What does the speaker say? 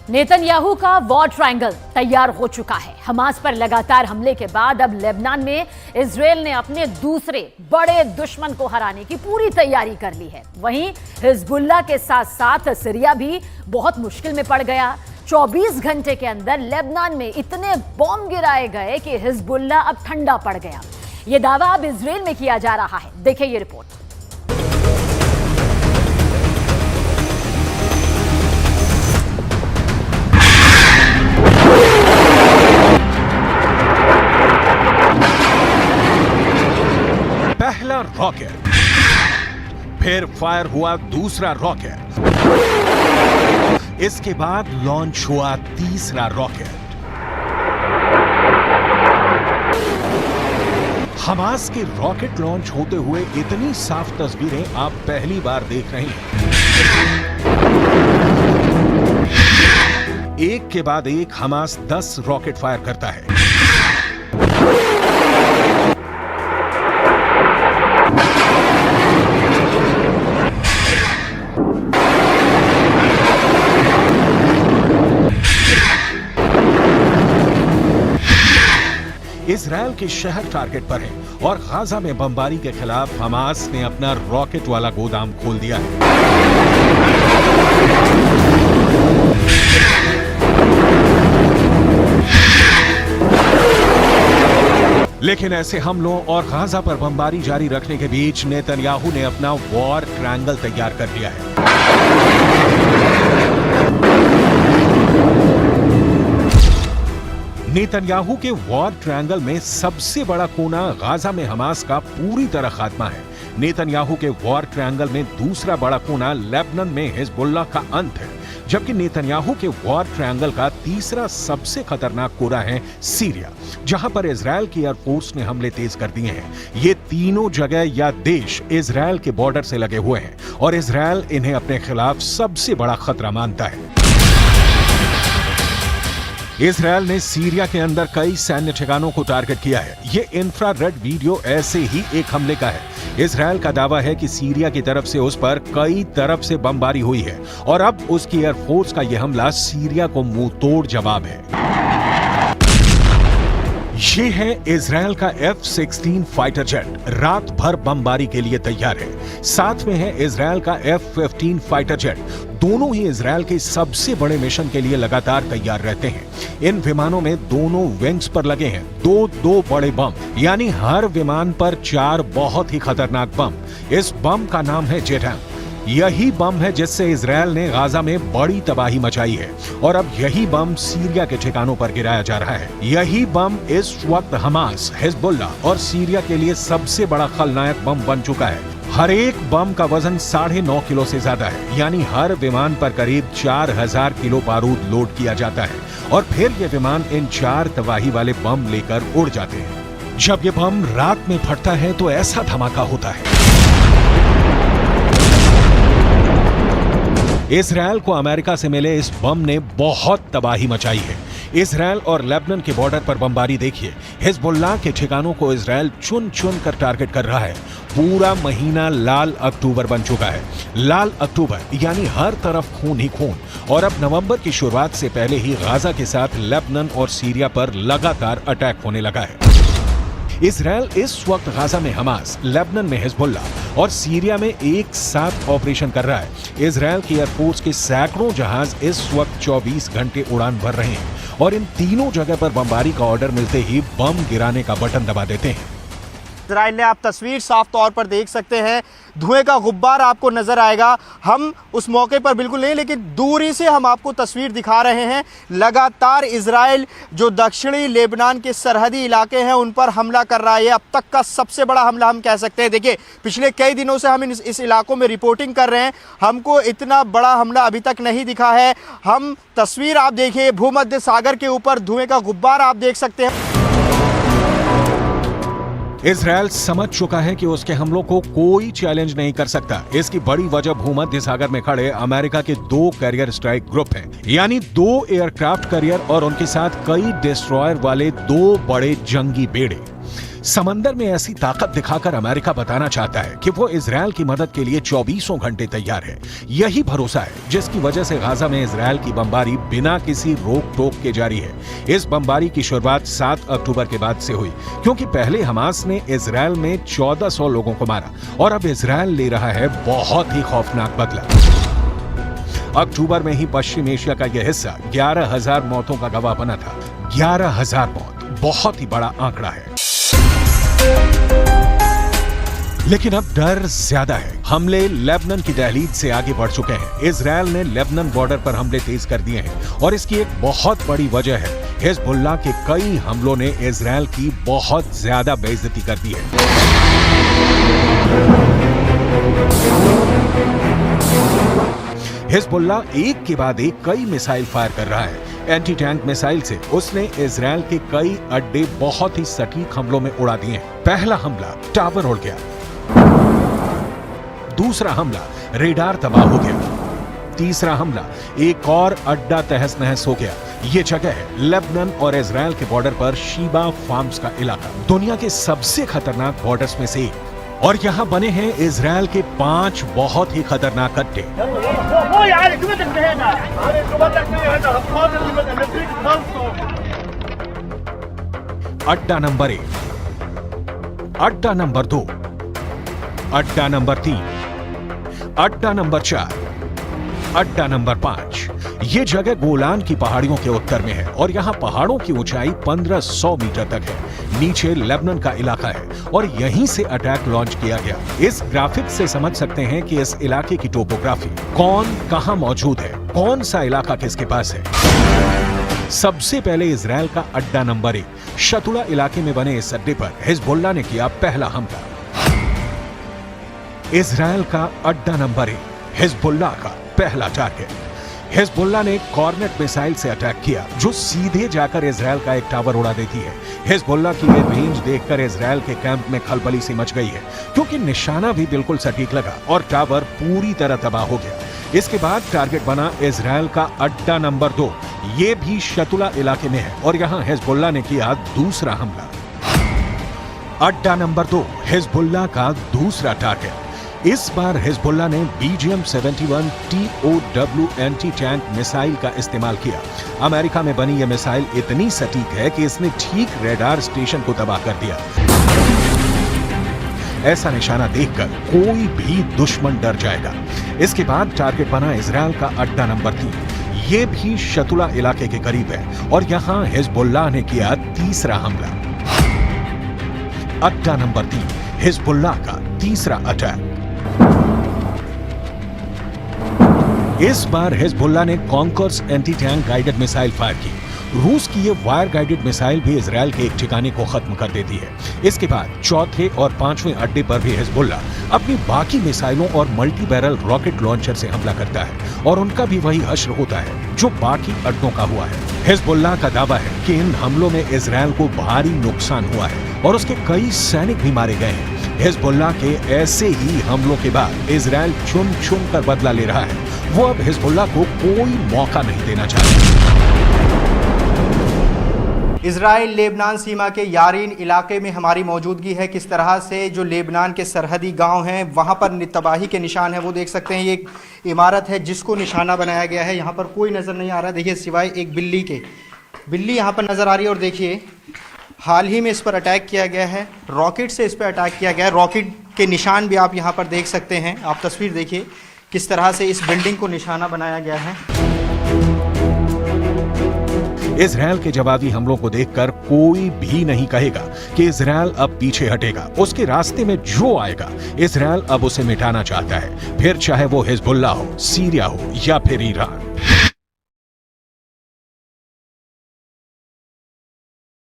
Netanyahu का war triangle तैयार हो चुका है। हमास पर लगातार हमले के बाद अब लेबनान में इजरायल ने अपने दूसरे बड़े दुश्मन को हराने की पूरी तैयारी कर ली है। वहीं हिजबुल्लाह के साथ साथ सीरिया भी बहुत मुश्किल में पड़ गया। 24 घंटे के अंदर लेबनान में इतने बॉम्ब गिराए गए कि हिजबुल्लाह अब ठंडा पड़ गया। यह दावा अब इजरायल में किया जा रहा है। देखिए ये रिपोर्ट। पहला रॉकेट, फिर फायर हुआ दूसरा रॉकेट, इसके बाद लॉन्च हुआ तीसरा रॉकेट। हमास के रॉकेट लॉन्च होते हुए इतनी साफ तस्वीरें आप पहली बार देख रहे हैं। एक के बाद एक हमास 10 रॉकेट फायर करता है। इजरायल के शहर टारगेट पर है और गाजा में बमबारी के खिलाफ हमास ने अपना रॉकेट वाला गोदाम खोल दिया है। लेकिन ऐसे हमलों और गाजा पर बमबारी जारी रखने के बीच नेतन्याहू ने अपना वॉर ट्रायंगल तैयार कर लिया है। नेतन्याहू के वॉर ट्रायंगल में सबसे बड़ा कोना गाजा में हमास का पूरी तरह खात्मा है। नेतन्याहू के वॉर ट्रायंगल में दूसरा बड़ा कोना लेबनान में हिजबुल्लाह का अंत है, जबकि नेतन्याहू के वॉर ट्रायंगल का तीसरा सबसे खतरनाक कोना है सीरिया, जहां पर इजरायल की एयरफोर्स ने हमले तेज कर दिए हैं। ये तीनों जगह या देश इजरायल के बॉर्डर से लगे हुए हैं और इजरायल इन्हें अपने खिलाफ सबसे बड़ा खतरा मानता है। इजरायल ने सीरिया के अंदर कई सैन्य ठिकानों को टारगेट किया है। ये इंफ्रारेड वीडियो ऐसे ही एक हमले का है। इजरायल का दावा है कि सीरिया की तरफ से उस पर कई तरफ से बमबारी हुई है और अब उसकी एयरफोर्स का यह हमला सीरिया को मुंह तोड़ जवाब है। ये है इजरायल का F-16 फाइटर जेट, रात भर बमबारी के लिए तैयार है। साथ में है इजरायल का F-15 फाइटर जेट। दोनों ही इजरायल के सबसे बड़े मिशन के लिए लगातार तैयार रहते हैं। इन विमानों में दोनों विंग्स पर लगे हैं दो बड़े बम, यानी हर विमान पर 4 बहुत ही खतरनाक बम। इस बम का नाम है जेटैम। यही बम है जिससे इजरायल ने गाजा में बड़ी तबाही मचाई है और अब यही बम सीरिया के ठिकानों पर गिराया जा रहा है। यही बम इस वक्त हमास, हिजबुल्लाह और सीरिया के लिए सबसे बड़ा खलनायक बम बन चुका है। हर एक बम का वजन 9.5 किलो से ज्यादा है, यानी हर विमान पर करीब 4000 किलो बारूद लोड किया जाता है और फिर ये विमान इन 4 तबाही वाले बम लेकर उड़ जाते हैं। जब ये बम रात में फटता है तो ऐसा धमाका होता है। इजरायल को अमेरिका से मिले इस बम ने बहुत तबाही मचाई है। इजरायल और लेबनान के बॉर्डर पर बमबारी देखिए। हिजबुल्लाह के ठिकानों को इजरायल चुन चुन कर टारगेट कर रहा है। पूरा महीना लाल अक्टूबर बन चुका है। लाल अक्टूबर यानी हर तरफ खून ही खून। और अब नवंबर की शुरुआत से पहले ही गाजा के साथ लेबनान और सीरिया पर लगातार अटैक होने लगा है। इजरायल इस वक्त गाजा में हमास, लेबनान में हिजबुल्लाह और सीरिया में एक साथ ऑपरेशन कर रहा है। इजरायल की एयरफोर्स के सैकड़ों जहाज इस वक्त 24 घंटे उड़ान भर रहे हैं और इन तीनों जगह पर बमबारी का ऑर्डर मिलते ही बम गिराने का बटन दबा देते हैं। इजराइल ने आप तस्वीर साफ तौर पर देख सकते हैं, धुएं का गुब्बार आपको नजर आएगा। हम उस मौके पर बिल्कुल नहीं, लेकिन दूरी से हम आपको तस्वीर दिखा रहे हैं। लगातार इजराइल जो दक्षिणी लेबनान के सरहदी इलाके हैं उन पर हमला कर रहा है। अब तक का सबसे बड़ा हमला हम कह सकते हैं। देखिए, पिछले कई दिनों से हम इस इलाकों में रिपोर्टिंग कर रहे हैं, हमको इतना बड़ा हमला अभी तक नहीं दिखा है। हम तस्वीर आप देखिए, भूमध्य सागर के ऊपर धुएं का गुब्बार आप देख सकते हैं। इजरायल समझ चुका है कि उसके हमलों को कोई चैलेंज नहीं कर सकता। इसकी बड़ी वजह भूमध्य सागर में खड़े अमेरिका के 2 कैरियर स्ट्राइक ग्रुप हैं, यानी 2 एयरक्राफ्ट कैरियर और उनके साथ कई डिस्ट्रॉयर वाले 2 बड़े जंगी बेड़े। समंदर में ऐसी ताकत दिखाकर अमेरिका बताना चाहता है कि वो इजरायल की मदद के लिए 24 घंटे तैयार है। यही भरोसा है जिसकी वजह से गाजा में इजरायल की बमबारी बिना किसी रोक टोक के जारी है। इस बमबारी की शुरुआत 7 अक्टूबर के बाद से हुई, क्योंकि पहले हमास ने इजरायल में 1400 लोगों को मारा और अब इजरायल ले रहा है बहुत ही खौफनाक बदला। अक्टूबर में ही पश्चिम एशिया का यह हिस्सा 11,000 मौतों का गवाह बना था। 11,000 मौत बहुत ही बड़ा आंकड़ा है। लेकिन अब डर ज्यादा है। हमले लेबनान की दहलीज से आगे बढ़ चुके हैं। इजरायल ने लेबनान बॉर्डर पर हमले तेज कर दिए हैं और इसकी एक बहुत बड़ी वजह है हिजबुल्लाह के कई हमलों ने इजरायल की बहुत ज्यादा बेइज्जती कर दी है। हिजबुल्लाह एक के बाद एक कई मिसाइल फायर कर रहा है। एंटी टैंक मिसाइल से उसने इजरायल के कई अड्डे बहुत ही सटीक हमलों में उड़ा दिए हैं। पहला हमला टावर उड़ गया, दूसरा हमला रेडार तबाह हो गया, तीसरा हमला एक और अड्डा तहस नहस हो गया। ये जगह है लेबनान और इजरायल के बॉर्डर पर शीबा फार्म्स का इलाका, दुनिया के सबसे खतरनाक बॉर्डर्स में से एक। और यहाँ बने हैं इजरायल के 5 बहुत ही खतरनाक अड्डे। अड्डा नंबर 1, अड्डा नंबर 2, अड्डा नंबर 3, अड्डा नंबर 4, अड्डा नंबर 5। ये जगह गोलान की पहाड़ियों के उत्तर में है और यहाँ पहाड़ों की ऊंचाई 1500 मीटर तक है। नीचे लेबनान का इलाका है और यहीं से अटैक लॉन्च किया गया। इस ग्राफिक से समझ सकते हैं कि इस इलाके की टोपोग्राफी, कौन कहां मौजूद है, कौन सा इलाका किसके पास है। सबसे पहले इजरायल का अड्डा नंबर 1 शतुला इलाके में बने इस अड्डे पर हिजबुल्लाह ने किया पहला हमला। इजरायल का अड्डा नंबर 1 हिजबुल्लाह का पहला टारगेट। हिजबुल्लाह ने कॉर्नेट मिसाइल से अटैक किया जो सीधे जाकर इजरायल का एक टावर उड़ा देती है। हिजबुल्लाह की ये रेंज देखकर इजरायल के कैंप में खलबली सी मच गई है, क्योंकि निशाना भी बिल्कुल सटीक लगा और टावर पूरी तरह तबाह हो गया। इसके बाद टारगेट बना इजरायल का अड्डा नंबर 2। ये भी शतुला इलाके में है और यहां हिजबुल्लाह ने किया दूसरा हमला। अड्डा नंबर 2 हिजबुल्लाह का दूसरा टारगेट। इस बार हिजबुल्लाह ने BGM-71 TOW anti tank missile का इस्तेमाल किया। अमेरिका में बनी यह मिसाइल इतनी सटीक है कि इसने ठीक रेडार स्टेशन को तबाह कर दिया। ऐसा निशाना देखकर कोई भी दुश्मन डर जाएगा। इसके बाद टारगेट बना इजरायल का अड्डा नंबर 3। ये भी शतुला इलाके के करीब है और यहां हिजबुल्लाह ने किया तीसरा हमला। अड्डा नंबर 3 हिजबुल्लाह का तीसरा अटैक। इस बार हिजबुल्लाह ने conquers anti tank guided missile fire की। रूस की ये वायर गाइडेड मिसाइल भी इजरायल के एक ठिकाने को खत्म कर देती है। इसके बाद चौथे और 5वें अड्डे पर भी हिजबुल्लाह अपनी बाकी मिसाइलों और मल्टी बैरल रॉकेट लॉन्चर से हमला करता है और उनका भी वही हश्र होता है जो बाकी अड्डों का हुआ है। हिजबुल्लाह का दावा है कि इन हमलों में इजरायल को भारी नुकसान हुआ है और उसके कई सैनिक भी मारे गए हैं। हिजबुल्लाह के ऐसे ही हमलों के बाद इजरायल चुन चुन कर बदला ले रहा है। वो अब हिजबुल्लाह को कोई मौका नहीं देना चाहता। इजराइल लेबनान सीमा के यारीन इलाके में हमारी मौजूदगी है। किस तरह से जो लेबनान के सरहदी गांव हैं वहां पर तबाही के निशान है वो देख सकते हैं। ये एक इमारत है जिसको निशाना बनाया गया है। यहाँ पर कोई नज़र नहीं आ रहा, देखिए सिवाय एक बिल्ली के। बिल्ली यहाँ पर नज़र आ रही है और देखिए हाल ही में इस पर अटैक किया गया है, रॉकेट से इस पर अटैक किया गया है। रॉकेट के निशान भी आप यहाँ पर देख सकते हैं। आप तस्वीर देखिए किस तरह से इस बिल्डिंग को निशाना बनाया गया है। इजरायल के जवाबी हमलों को देखकर कोई भी नहीं कहेगा कि इजरायल अब पीछे हटेगा। उसके रास्ते में जो आएगा इजरायल अब उसे मिटाना चाहता है, फिर चाहे वो हिजबुल्लाह हो, सीरिया हो या फिर ईरान।